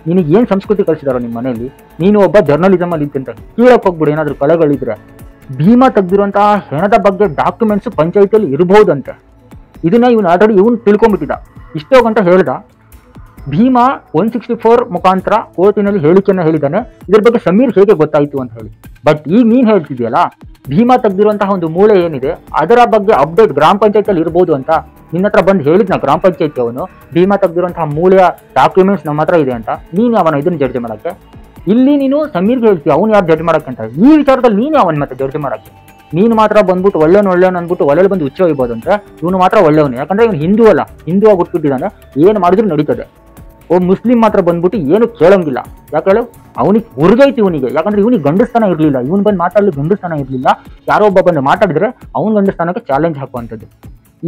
ನಿನಗೆ ಏನ್ ಸಂಸ್ಕೃತಿ ಕಳಿಸಿದಾರೋ ನಿಮ್ಮ ಮನೆಯಲ್ಲಿ? ನೀನು ಒಬ್ಬ ಜರ್ನಲಿಸಮ್ ಅಲ್ಲಿ ಇದ್ದಂತ ಕೀಳಕ್ ಹೋಗ್ಬಿಡು. ಏನಾದ್ರು ಕಳೆಗಳಿದ್ರೆ ಭೀಮಾ ತೆಗ್ದಿರುವಂತಹ ಹೆಣದ ಬಗ್ಗೆ ಡಾಕ್ಯುಮೆಂಟ್ಸ್ ಪಂಚಾಯತಿಯಲ್ಲಿ ಇರಬಹುದಂತೆ. ಇದನ್ನ ಇವನು ಆಲ್ರೆಡಿ ತಿಳ್ಕೊಂಡ್ಬಿಟ್ಟಿದ್ದ. ಇಷ್ಟೋ ಗಂಟ ಹೇಳ್ದ ಭೀಮಾ 164 ಮುಖಾಂತರ ಕೋರ್ಟಿನಲ್ಲಿ ಹೇಳಿಕೆಯನ್ನ ಹೇಳಿದ್ದಾನೆ. ಇದ್ರ ಬಗ್ಗೆ ಸಮೀರ್ ಹೇಗೆ ಗೊತ್ತಾಯ್ತು ಅಂತ ಹೇಳಿ. ಬಟ್ ಈಗ ನೀನ್ ಹೇಳ್ತಿದ್ಯಲ್ಲ, ಭೀಮಾ ತೆಗ್ದಿರುವಂತಹ ಒಂದು ಮೂಳೆ ಏನಿದೆ ಅದರ ಬಗ್ಗೆ ಅಪ್ಡೇಟ್ ಗ್ರಾಮ ಪಂಚಾಯತಿಯಲ್ಲಿ ಇರ್ಬೋದು ಅಂತ ನಿನ್ನ ಹತ್ರ ಬಂದು ಹೇಳಿದ್ನ ಗ್ರಾಮ ಪಂಚಾಯತಿ ಅವನು. ಭೀಮಾ ತೆಗ್ದಿರುವಂತಹ ಮೂಳೆಯ ಡಾಕ್ಯುಮೆಂಟ್ಸ್ ನಮ್ಮ ಹತ್ರ ಇದೆ ಅಂತ. ನೀನ್ ಅವನ ಇದನ್ನ ಜಡ್ಜ್ ಮಾಡಕ್ಕೆ? ಇಲ್ಲಿ ನೀನು ಸಮೀರ್ಗೆ ಹೇಳ್ತೀಯ, ಅವ್ನು ಯಾರು ಜಡ್ಜ್ ಮಾಡಕ್ಕೆ ಅಂತ. ಈ ವಿಚಾರದಲ್ಲಿ ನೀನೇ ಅವನ್ ಮತ್ತೆ ಜಡ್ಜ್ ಮಾಡಕ್ಕೆ. ನೀನು ಮಾತ್ರ ಬಂದ್ಬಿಟ್ಟು ಒಳ್ಳೆಯವನು ಅಂದ್ಬಿಟ್ಟು ಒಳ್ಳೆ ಬಂದು ಹುಚ್ಚ ಹೋಗ್ಬೋದು ಅಂತ. ಇವನು ಮಾತ್ರ ಒಳ್ಳೆಯವನು, ಯಾಕಂದ್ರೆ ಇವನು ಹಿಂದೂ ಅಲ್ಲ, ಹಿಂದೂ ಆಗಿ ಹುಟ್ಬಿಟ್ಟಿದ್ದಾನೆ, ಏನು ಮಾಡಿದ್ರು ನಡೀತದೆ. ಮುಸ್ಲಿಂ ಮಾತ್ರ ಬಂದ್ಬಿಟ್ಟು ಏನು ಕೇಳೋಂಗಿಲ್ಲ. ಯಾಕೆ ಹೇಳು? ಅವನಿಗೆ ಹುರ್ಗೈತಿ ಇವನಿಗೆ, ಯಾಕಂದ್ರೆ ಇವನಿಗೆ ಗಂಡಸ್ಥಾನ ಇರಲಿಲ್ಲ. ಇವನು ಬಂದು ಮಾತಾಡಲಿ ಗಂಡಸ್ಥಾನ ಇರಲಿಲ್ಲ. ಯಾರೋ ಒಬ್ಬ ಬಂದು ಮಾತಾಡಿದ್ರೆ ಅವ್ನ ಗಂಡಸ್ಥಾನಕ್ಕೆ ಚಾಲೆಂಜ್ ಹಾಕುವಂಥದ್ದು.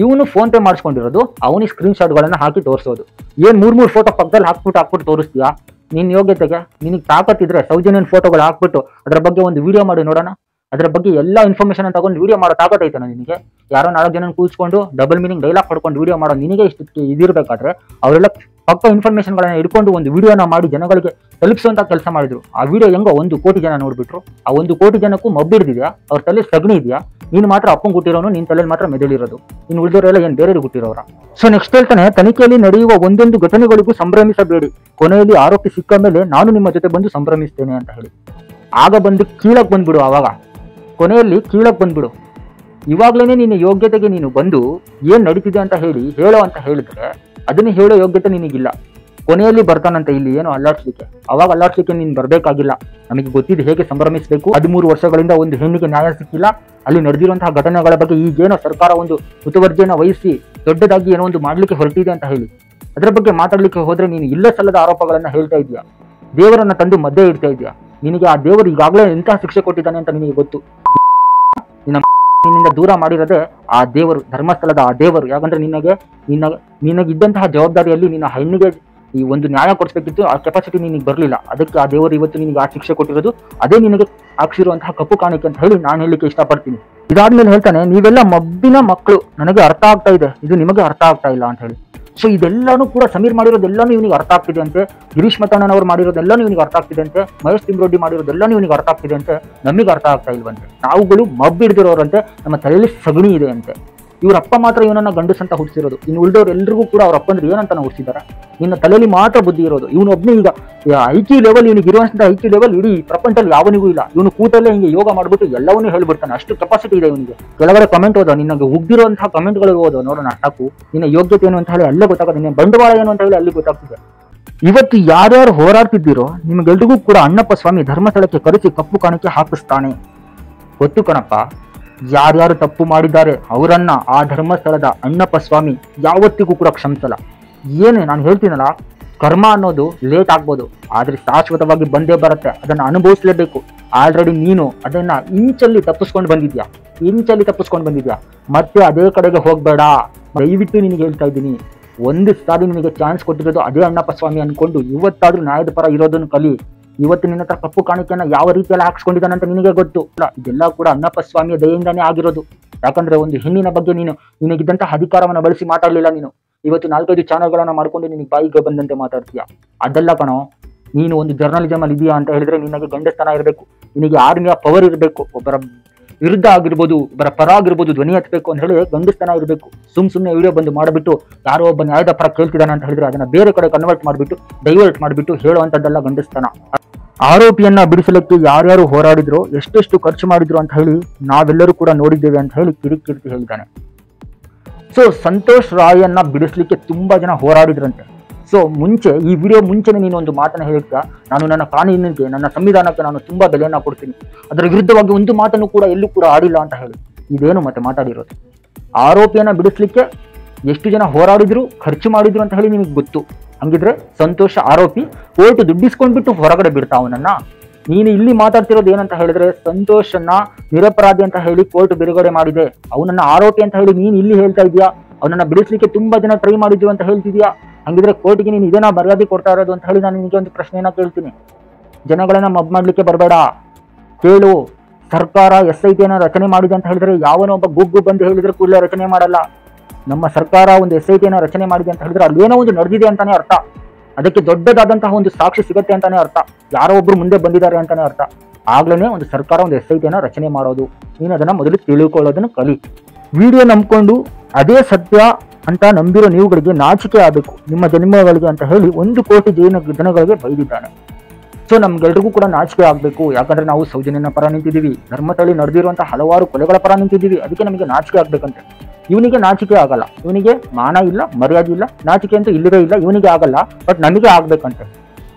ಇವನು ಫೋನ್ ಪೇ ಮಾಡಿಸ್ಕೊಂಡಿರೋದು, ಅವನಿಗೆ ಸ್ಕ್ರೀನ್ ಶಾಟ್ಗಳನ್ನ ಹಾಕಿ ತೋರಿಸೋದು. ಏನು 3 ಫೋಟೋ ಪಕ್ಕದಲ್ಲಿ ಹಾಕ್ಬಿಟ್ಟು ತೋರಿಸ್ತೀಯಾ? ನಿನ್ನ ಯೋಗ್ಯತೆಗೆ ನಿನಗೆ ತಾಕತ್ತಿದ್ರೆ ಸೌಜನ್ಯನ ಫೋಟೋಗಳು ಹಾಕ್ಬಿಟ್ಟು ಅದರ ಬಗ್ಗೆ ಒಂದು ವಿಡಿಯೋ ಮಾಡಿ ನೋಡೋಣ. ಅದರ ಬಗ್ಗೆ ಎಲ್ಲ ಇನ್ಫಾರ್ಮೇಶನ್ ತಗೊಂಡು ವಿಡಿಯೋ ಮಾಡೋ ತಾಕತ್ ಐತೆ ನಿನಗೆ? ಯಾರೋ 4 ಜನ ಕೂತ್ಕೊಂಡು ಡಬಲ್ ಮೀನಿಂಗ್ ಡೈಲಾಗ್ ಪಡ್ಕೊಂಡು ವಿಡಿಯೋ ಮಾಡೋ ನಿನಗೆ ಇಷ್ಟು ಇದಿರಬೇಕಾದ್ರೆ ಅವರೆಲ್ಲ ಪಕ್ಕ ಇನ್ಫಾರ್ಮೇಶನ್ಗಳನ್ನ ಇಟ್ಕೊಂಡು ಒಂದು ವಿಡಿಯೋನ ಮಾಡಿ ಜನಗಳಿಗೆ ತಲುಪಿಸುವಂತ ಕೆಲಸ ಮಾಡಿದ್ರು. ಆ ವಿಡಿಯೋ ಹೆಂಗೋ 1 ಕೋಟಿ ಜನ ನೋಡ್ಬಿಟ್ರು. ಆ 1 ಕೋಟಿ ಜನಕ್ಕೂ ಮಬ್ಬಿಡ್ದಿದ್ಯಾ? ಅವ್ರ ತಲೆ ಸಗಣಿ ಇದೆಯಾ? ನೀನು ಮಾತ್ರ ಅಪ್ಪಂಗೆ ಹುಟ್ಟಿರೋನು, ನಿನ್ನ ತಲೆಯಲ್ಲಿ ಮಾತ್ರ ಮೆದುಳಿರೋದು. ಇನ್ನು ಉಳಿದವರೆಲ್ಲ ಏನು ಬೇರೆ ಹುಟ್ಟಿರೋರ? ಸೊ ನೆಕ್ಸ್ಟ್ ಹೇಳ್ತಾನೆ, ತನಿಖೆಯಲ್ಲಿ ನಡೆಯುವ ಒಂದೊಂದು ಘಟನೆಗಳಿಗೂ ಸಂಭ್ರಮಿಸಬೇಡಿ. ಕೊನೆಯಲ್ಲಿ ಆರೋಪಿ ಸಿಕ್ಕ ಮೇಲೆ ನಾನು ನಿಮ್ಮ ಜೊತೆ ಬಂದು ಸಂಭ್ರಮಿಸ್ತೇನೆ ಅಂತ ಹೇಳಿ. ಆಗ ಬಂದು ಕೀಳಕ್ ಬಂದ್ಬಿಡು. ಆವಾಗ ಕೊನೆಯಲ್ಲಿ ಕೀಳಕ್ ಬಂದ್ಬಿಡು. ಇವಾಗ್ಲೇನೆ ನಿನ್ನ ಯೋಗ್ಯತೆಗೆ ನೀನು ಬಂದು ಏನ್ ನಡೀತಿದೆ ಅಂತ ಹೇಳೋ ಅಂತ ಹೇಳಿದ್ರೆ ಅದನ್ನ ಹೇಳೋ ಯೋಗ್ಯತೆ ನಿನಗಿಲ್ಲ. ಕೊನೆಯಲ್ಲಿ ಬರ್ತಾನಂತೆ ಇಲ್ಲಿ ಏನು ಅಲ್ಲಾಡ್ಸ್ಲಿಕ್ಕೆ. ಅವಾಗ ಅಲ್ಲಾಡ್ಸ್ಲಿಕ್ಕೆ ನೀನು ಬರ್ಬೇಕಾಗಿಲ್ಲ. ನಮಗೆ ಗೊತ್ತಿದೆ ಹೇಗೆ ಸಂಭ್ರಮಿಸಬೇಕು. 13 ವರ್ಷಗಳಿಂದ ಒಂದು ಹೆಣ್ಣಿಗೆ ನ್ಯಾಯ ಸಿಕ್ಕಿಲ್ಲ. ಅಲ್ಲಿ ನಡೆದಿರುವಂತಹ ಘಟನೆಗಳ ಬಗ್ಗೆ ಈಗೇನೋ ಸರ್ಕಾರ ಒಂದು ಮುತುವರ್ಜಿಯನ್ನು ವಹಿಸಿ ದೊಡ್ಡದಾಗಿ ಏನೋ ಒಂದು ಮಾಡ್ಲಿಕ್ಕೆ ಹೊರಟಿದೆ ಅಂತ ಹೇಳಿ ಅದರ ಬಗ್ಗೆ ಮಾತಾಡ್ಲಿಕ್ಕೆ ಹೋದ್ರೆ ನೀನು ಇಲ್ಲ ಸಲ್ಲದ ಆರೋಪಗಳನ್ನ ಹೇಳ್ತಾ ಇದೀಯಾ. ದೇವರನ್ನ ತಂದು ಮಧ್ಯೆ ಇಡ್ತಾ ಇದೀಯಾ. ನಿನಗೆ ಆ ದೇವರು ಈಗಾಗಲೇ ಎಂತಹ ಶಿಕ್ಷೆ ಕೊಟ್ಟಿದ್ದಾನೆ ಅಂತ ನಿನಗೆ ಗೊತ್ತು. ನಿನ್ನಿಂದ ದೂರ ಮಾಡಿರೋದೇ ಆ ದೇವರು, ಧರ್ಮಸ್ಥಳದ ಆ ದೇವರು. ಯಾಕಂದ್ರೆ ನಿನಗಿದ್ದಂತಹ ಜವಾಬ್ದಾರಿಯಲ್ಲಿ ನಿನ್ನ ಹೆಣ್ಣಿಗೆ ಈ ಒಂದು ನ್ಯಾಯ ಕೊಡಿಸ್ಬೇಕಿತ್ತು. ಆ ಕೆಪಾಸಿಟಿ ನಿನಗೆ ಬರಲಿಲ್ಲ. ಅದಕ್ಕೆ ಆ ದೇವರು ಇವತ್ತು ನಿನಗೆ ಆ ಶಿಕ್ಷೆ ಕೊಟ್ಟಿರೋದು. ಅದೇ ನಿನಗೆ ಹಾಕ್ಸಿರುವಂತಹ ಕಪ್ಪು ಕಾಣಿಕೆ ಅಂತ ಹೇಳಿ ನಾನು ಹೇಳಲಿಕ್ಕೆ ಇಷ್ಟಪಡ್ತೀನಿ. ಇದಾದ್ಮೇಲೆ ಹೇಳ್ತಾನೆ, ನೀವೆಲ್ಲ ಮಬ್ಬಿನ ಮಕ್ಕಳು, ನನಗೆ ಅರ್ಥ ಆಗ್ತಾ ಇದೆ, ಇದು ನಿಮಗೆ ಅರ್ಥ ಆಗ್ತಾ ಇಲ್ಲ ಅಂತ ಹೇಳಿ. ಸೊ ಇದೆಲ್ಲಾನು ಕೂಡ ಸಮೀರ್ ಮಾಡಿರೋದೆಲ್ಲಾನು ಇವನಿಗೆ ಅರ್ಥ ಆಗ್ತಿದೆ ಅಂತೆ. ಗಿರೀಶ್ ಮತಣ್ಣನವರು ಮಾಡಿರೋದೆಲ್ಲಾನು ಇವನಿಗೆ ಅರ್ಥ ಆಗ್ತಿದೆ ಅಂತೆ. ಮಹೇಶ್ ತಿಮ್ರೋಡಿ ಮಾಡಿರೋದೆಲ್ಲಾನು ಇವನಿಗೆ ಅರ್ಥ ಆಗ್ತಿದೆ ಅಂತೆ. ನಮಗೆ ಅರ್ಥ ಆಗ್ತಾ ಇಲ್ವಂತೆ. ನಾವುಗಳು ಮಬ್ಬಿಡ್ದಿರೋರಂತೆ, ನಮ್ಮ ತಲೆಯಲ್ಲಿ ಸಗಣಿ ಇದೆ ಅಂತೆ. ಇವ್ರ ಅಪ್ಪ ಮಾತ್ರ ಇವನನ್ನ ಗಂಡಸ್ ಅಂತ ಹುಟ್ಟಿಸಿರೋದು. ಇನ್ನು ಉಳಿದವ್ರು ಎಲ್ರಿಗೂ ಕೂಡ ಅವ್ರ ಅಪ್ಪಂದ್ರೆ ಏನಂತ ಹುಟ್ಟಿಸಿದಾರೆ. ನಿನ್ನ ತಲೆಯಲ್ಲಿ ಮಾತ್ರ ಬುದ್ಧಿ ಇರೋದು. ಇವನು ಒಬ್ಬನೇ ಈಗ ಐಕ್ಯೂ ಲೆವೆಲ್, ಇವನಿಗೆ ಇರುವಂತಹ ಐಕ್ಯೂ ಲೆವೆಲ್ ಇಡೀ ಪ್ರಪಂಚದಲ್ಲಿ ಯಾವನಿಗೂ ಇಲ್ಲ. ಇವನು ಕೂತಲ್ಲೇ ಹಿಂಗೆ ಯೋಗ ಮಾಡ್ಬಿಟ್ಟು ಎಲ್ಲವನ್ನೂ ಹೇಳ್ಬಿಡ್ತಾನೆ. ಅಷ್ಟು ಕೆಪಾಸಿಟಿ ಇದೆ ಇವನಿಗೆ. ಕೆಳಗಡೆ ಕಮೆಂಟ್ ಓದೋ, ನಿನಗೆ ಉಗ್ಗಿರುವಂತಹ ಕಮೆಂಟ್ಗಳು ಓದೋ, ನೋಡೋಣ ಸಾಕು. ನಿನ್ನ ಯೋಗ್ಯತೆ ಏನು ಅಂತ ಹೇಳಿ ಅಲ್ಲೇ ಗೊತ್ತಾಗೋದು. ನಿನ್ನ ಬಂಡವಾಳ ಏನು ಅಂತ ಹೇಳಿ ಅಲ್ಲಿ ಗೊತ್ತಾಗ್ತಿದೆ. ಇವತ್ತು ಯಾರ್ಯಾರು ಹೋರಾಡ್ತಿದ್ದೀರೋ ನಿಮಗೆಲ್ರಿಗೂ ಕೂಡ ಅಣ್ಣಪ್ಪ ಸ್ವಾಮಿ ಧರ್ಮಸ್ಥಳಕ್ಕೆ ಕರೆಸಿ ಕಪ್ಪು ಕಾಣಿಕೆ ಹಾಕಿಸ್ತಾನೆ. ಗೊತ್ತು ಕಣಪ್ಪ, ಯಾರ್ಯಾರು ತಪ್ಪು ಮಾಡಿದ್ದಾರೆ ಅವರನ್ನ ಆ ಧರ್ಮಸ್ಥಳದ ಅಣ್ಣಪ್ಪ ಸ್ವಾಮಿ ಯಾವತ್ತಿಗೂ ಕೂಡ ಕ್ಷಮಿಸಲ್ಲ. ಏನೇ ನಾನು ಹೇಳ್ತೀನಲ್ಲ, ಕರ್ಮ ಅನ್ನೋದು ಲೇಟ್ ಆಗ್ಬೋದು, ಆದ್ರೆ ಶಾಶ್ವತವಾಗಿ ಬಂದೇ ಬರುತ್ತೆ. ಅದನ್ನ ಅನುಭವಿಸ್ಲೇಬೇಕು. ಆಲ್ರೆಡಿ ನೀನು ಅದನ್ನ ಇಂಚಲ್ಲಿ ತಪ್ಪಿಸ್ಕೊಂಡು ಬಂದಿದ್ಯಾ. ಮತ್ತೆ ಅದೇ ಕಡೆಗೆ ಹೋಗ್ಬೇಡ. ದಯವಿಟ್ಟು ನಿನಗೆ ಹೇಳ್ತಾ ಇದ್ದೀನಿ, ಒಂದು ಸಾರಿ ನಿನಗೆ ಚಾನ್ಸ್ ಕೊಟ್ಟಿರೋದು ಅದೇ ಅಣ್ಣಪ್ಪ ಸ್ವಾಮಿ ಅನ್ಕೊಂಡು ಇವತ್ತಾದ್ರೂ ನ್ಯಾಯದ ಪರ ಇರೋದನ್ನು ಕಲಿ. ಇವತ್ತು ನಿನ್ನ ಹತ್ರ ಕಪ್ಪು ಕಾಣಿಕೆಯನ್ನ ಯಾವ ರೀತಿಯಲ್ಲಿ ಹಾಕ್ಸ್ಕೊಂಡಿದ್ದಾನೆ ಅಂತ ನಿನಗೆ ಗೊತ್ತು. ಇದೆಲ್ಲ ಕೂಡ ಅಣ್ಣಪ್ಪ ಸ್ವಾಮಿಯ ದಯೆಯಿಂದಾನೇ ಆಗಿರೋದು. ಯಾಕಂದ್ರೆ ಒಂದು ಹೆಣ್ಣಿನ ಬಗ್ಗೆ ನಿನಗಿದ್ದಂತಹ ಅಧಿಕಾರವನ್ನು ಬಳಸಿ ಮಾತಾಡಲಿಲ್ಲ. ನೀನು ಇವತ್ತು 4-5 ಚಾನಲ್ಗಳನ್ನ ಮಾಡ್ಕೊಂಡು ನಿನಗೆ ಬಾಯಿಗೆ ಬಂದಂತೆ ಮಾತಾಡ್ತೀಯ. ಅದೆಲ್ಲ ಕಣೋ. ನೀನು ಒಂದು ಜರ್ನಲಿಸಮ್ ಅಲ್ಲಿ ಇದೆಯಾ ಅಂತ ಹೇಳಿದ್ರೆ ನಿನಗೆ ಗಂಡಸ್ಥಾನ ಇರಬೇಕು. ನಿನಗೆ ಆರ್ಮಿಯ ಪವರ್ ಇರಬೇಕು. ಒಬ್ಬರ ವಿರುದ್ಧ ಆಗಿರ್ಬೋದು, ಒಬ್ಬರ ಪರ ಆಗಿರ್ಬೋದು ಧ್ವನಿ ಎತ್ತಬೇಕು ಅಂತ ಹೇಳಿ ಗಂಡಸ್ಥಾನ ಇರಬೇಕು. ಸುಮ್ಮನೆ ವಿಡಿಯೋ ಬಂದು ಮಾಡಿಬಿಟ್ಟು ಯಾರೋ ಒಬ್ಬ ನ್ಯಾಯದ ಪರ ಕೇಳ್ತಿದ್ದಾನೆ ಅಂತ ಹೇಳಿದ್ರೆ ಅದನ್ನ ಬೇರೆ ಕಡೆ ಡೈವರ್ಟ್ ಮಾಡಿಬಿಟ್ಟು ಹೇಳುವಂಥದ್ದೆಲ್ಲ ಗಂಡಸ್ಥಾನ. ಆರೋಪಿಯನ್ನ ಬಿಡಿಸಲಿಕ್ಕೆ ಯಾರ್ಯಾರು ಹೋರಾಡಿದ್ರು, ಎಷ್ಟೆಷ್ಟು ಖರ್ಚು ಮಾಡಿದ್ರು ಅಂತ ಹೇಳಿ ನಾವೆಲ್ಲರೂ ಕೂಡ ನೋಡಿದ್ದೇವೆ ಅಂತ ಹೇಳಿ ಕಿರಿಕೀರ್ತಿ ಹೇಳಿದ್ದಾನೆ. ಸೊ ಸಂತೋಷ್ ರಾಯನ್ನ ಬಿಡಿಸ್ಲಿಕ್ಕೆ ತುಂಬಾ ಜನ ಹೋರಾಡಿದ್ರಂತೆ. ಸೊ ಈ ವಿಡಿಯೋ ಮುಂಚೆನೆ ನೀನು ಒಂದು ಮಾತನ್ನ ಹೇಳ್ತಾ, ನಾನು ನನ್ನ ಕಾನೂನಿಗೆ, ನನ್ನ ಸಂವಿಧಾನಕ್ಕೆ ನಾನು ತುಂಬಾ ಬೆಲೆಯನ್ನ ಕೊಡ್ತೀನಿ, ಅದರ ವಿರುದ್ಧವಾಗಿ ಒಂದು ಮಾತನ್ನು ಕೂಡ ಎಲ್ಲೂ ಕೂಡ ಆಡಿಲ್ಲ ಅಂತ ಹೇಳಿ ಇದೇನು ಮತ್ತೆ ಮಾತಾಡಿರೋದು? ಆರೋಪಿಯನ್ನ ಬಿಡಿಸ್ಲಿಕ್ಕೆ ಎಷ್ಟು ಜನ ಹೋರಾಡಿದ್ರು, ಖರ್ಚು ಮಾಡಿದ್ರು ಅಂತ ಹೇಳಿ ನಿಮಗೆ ಗೊತ್ತು. ಹಂಗಿದ್ರೆ ಸಂತೋಷ ಆರೋಪಿ, ಕೋರ್ಟ್ ದುಡ್ಡಿಸ್ಕೊಂಡ್ಬಿಟ್ಟು ಹೊರಗಡೆ ಬಿಡ್ತಾ ಅವನನ್ನ. ನೀನು ಇಲ್ಲಿ ಮಾತಾಡ್ತಿರೋದು ಏನಂತ ಹೇಳಿದ್ರೆ, ಸಂತೋಷನ್ನ ನಿರಪರಾಧಿ ಅಂತ ಹೇಳಿ ಕೋರ್ಟ್ ಬಿಡುಗಡೆ ಮಾಡಿದೆ, ಅವನನ್ನ ಆರೋಪಿ ಅಂತ ಹೇಳಿ ನೀನು ಇಲ್ಲಿ ಹೇಳ್ತಾ ಇದೀಯಾ. ಅವನನ್ನ ಬಿಡಿಸ್ಲಿಕ್ಕೆ ತುಂಬಾ ಜನ ಟ್ರೈ ಮಾಡಿದ್ವಿ ಅಂತ ಹೇಳ್ತಿದ್ಯಾ? ಹಂಗಿದ್ರೆ ಕೋರ್ಟ್ಗೆ ನೀನು ಇದೇನಾ ಮರ್ಯಾದೆ ಕೊಡ್ತಾ ಇರೋದು ಅಂತ ಹೇಳಿ ನಾನು ನಿಮಗೆ ಒಂದು ಪ್ರಶ್ನೆಯನ್ನ ಕೇಳ್ತೀನಿ. ಜನಗಳನ್ನ ಮಬ್ ಮಾಡ್ಲಿಕ್ಕೆ ಬರಬೇಡ. ಕೇಳು, ಸರ್ಕಾರ SIT ರಚನೆ ಮಾಡಿದೆ ಅಂತ ಹೇಳಿದ್ರೆ ಯಾವನೋ ಒಬ್ಬ ಗುಗ್ಗು ಬಂದು ಹೇಳಿದ್ರೆ ಕೂಡಲೇ ರಚನೆ ಮಾಡಲ್ಲ. ನಮ್ಮ ಸರ್ಕಾರ ಒಂದು SIT ರಚನೆ ಮಾಡಿದೆ ಅಂತ ಹೇಳಿದ್ರೆ ಅಲ್ಲೇನೋ ಒಂದು ನಡೆದಿದೆ ಅಂತಾನೆ ಅರ್ಥ. ಅದಕ್ಕೆ ದೊಡ್ಡದಾದಂತಹ ಒಂದು ಸಾಕ್ಷಿ ಸಿಗತ್ತೆ ಅಂತಾನೆ ಅರ್ಥ. ಯಾರೋ ಒಬ್ರು ಮುಂದೆ ಬಂದಿದ್ದಾರೆ ಅಂತಾನೆ ಅರ್ಥ. ಆಗ್ಲೇ ಒಂದು ಸರ್ಕಾರ ಒಂದು SIT ರಚನೆ ಮಾಡೋದು. ನೀನು ಅದನ್ನ ಮೊದಲು ತಿಳ್ಕೊಳ್ಳೋದನ್ನು ಕಲಿ. ವಿಡಿಯೋ ನಂಬ್ಕೊಂಡು ಅದೇ ಸತ್ಯ ಅಂತ ನಂಬಿರೋ ನೀವುಗಳಿಗೆ ನಾಚಿಕೆ ಆಗಬೇಕು ನಿಮ್ಮ ಜನ್ಮಗಳಿಗೆ ಅಂತ ಹೇಳಿ 1 ಕೋಟಿ ಜನಗಳಿಗೆ ಬೈದಿದ್ದಾನೆ. ಸೊ ನಮ್ಗೆಲ್ರಿಗೂ ಕೂಡ ನಾಚಿಕೆ ಆಗಬೇಕು. ಯಾಕಂದ್ರೆ ನಾವು ಸೌಜನ್ಯನ ಪರ ನಿಂತಿದ್ದೀವಿ, ಧರ್ಮಸ್ಥಳಿ ನಡೆದಿರುವಂತಹ ಹಲವಾರು ಕೊಲೆಗಳ ಪರ ನಿಂತಿದ್ದೀವಿ. ಅದಕ್ಕೆ ನಮಗೆ ನಾಚಿಕೆ ಆಗ್ಬೇಕಂತೆ. ಇವನಿಗೆ ನಾಚಿಕೆ ಆಗಲ್ಲ, ಇವನಿಗೆ ಮಾನ ಇಲ್ಲ, ಮರ್ಯಾದೆ ಇಲ್ಲ, ನಾಚಿಕೆ ಅಂತೂ ಇಲ್ಲವೇ ಇಲ್ಲ, ಇವನಿಗೆ ಆಗಲ್ಲ. ಬಟ್ ನಮಗೆ ಆಗ್ಬೇಕಂತೆ.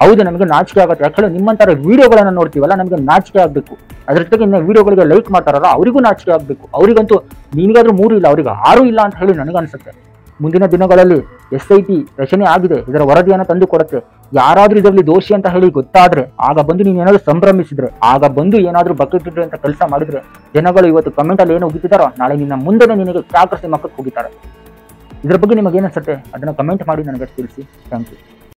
ಹೌದು, ನಮಗೆ ನಾಚಿಕೆ ಆಗುತ್ತೆ. ಯಾಕಂದ್ರೆ ನಿಮ್ಮಂತರ ವಿಡಿಯೋಗಳನ್ನ ನೋಡ್ತೀವಲ್ಲ, ನಮಗೆ ನಾಚಿಕೆ ಆಗಬೇಕು. ಅದ್ರ ಜೊತೆಗೆ ಇನ್ನು ವಿಡಿಯೋಗಳಿಗೆ ಲೈಕ್ ಮಾಡ್ತಾರಲ್ಲ ಅವರಿಗೂ ನಾಚಿಕೆ ಆಗಬೇಕು. ಅವರಿಗಂತೂ ನಿನಗಾದ್ರೂ 3 ಇಲ್ಲ, ಅವ್ರಿಗೆ 6 ಇಲ್ಲ ಅಂತ ಹೇಳಿ ನನಗನ್ಸುತ್ತೆ. ಮುಂದಿನ ದಿನಗಳಲ್ಲಿ SIT ರಚನೆ ಆಗಿದೆ, ಇದರ ವರದಿಯನ್ನು ತಂದು ಕೊಡುತ್ತೆ. ಯಾರಾದ್ರೂ ಇದರಲ್ಲಿ ದೋಷಿ ಅಂತ ಹೇಳಿ ಗೊತ್ತಾದ್ರೆ ಆಗ ಬಂದು ನೀನು ಏನಾದ್ರು ಸಂಭ್ರಮಿಸಿದ್ರೆ, ಆಗ ಬಂದು ಏನಾದ್ರೂ ಬಕೆಟ್ ಇಡ್ರಿ ಅಂತ ಕೆಲಸ ಮಾಡಿದ್ರೆ ಜನಗಳು ಇವತ್ತು ಕಮೆಂಟ್ ಅಲ್ಲಿ ಏನು ಉಗಿತಿದಾರೋ ನಾಳೆ ನಿನ್ನ ಮುಂದೆನೇ ನಿನಗೆ ಕ್ಯಾಕರ್ಸಿ ಮಕ್ಕಕ್ಕೆ ಹೋಗಿದ್ದಾರೆ. ಇದ್ರ ಬಗ್ಗೆ ನಿಮಗೆ ಏನಿಸುತ್ತೆ ಅದನ್ನ ಕಮೆಂಟ್ ಮಾಡಿ ನನಗೆ ತಿಳಿಸಿ. Thank you.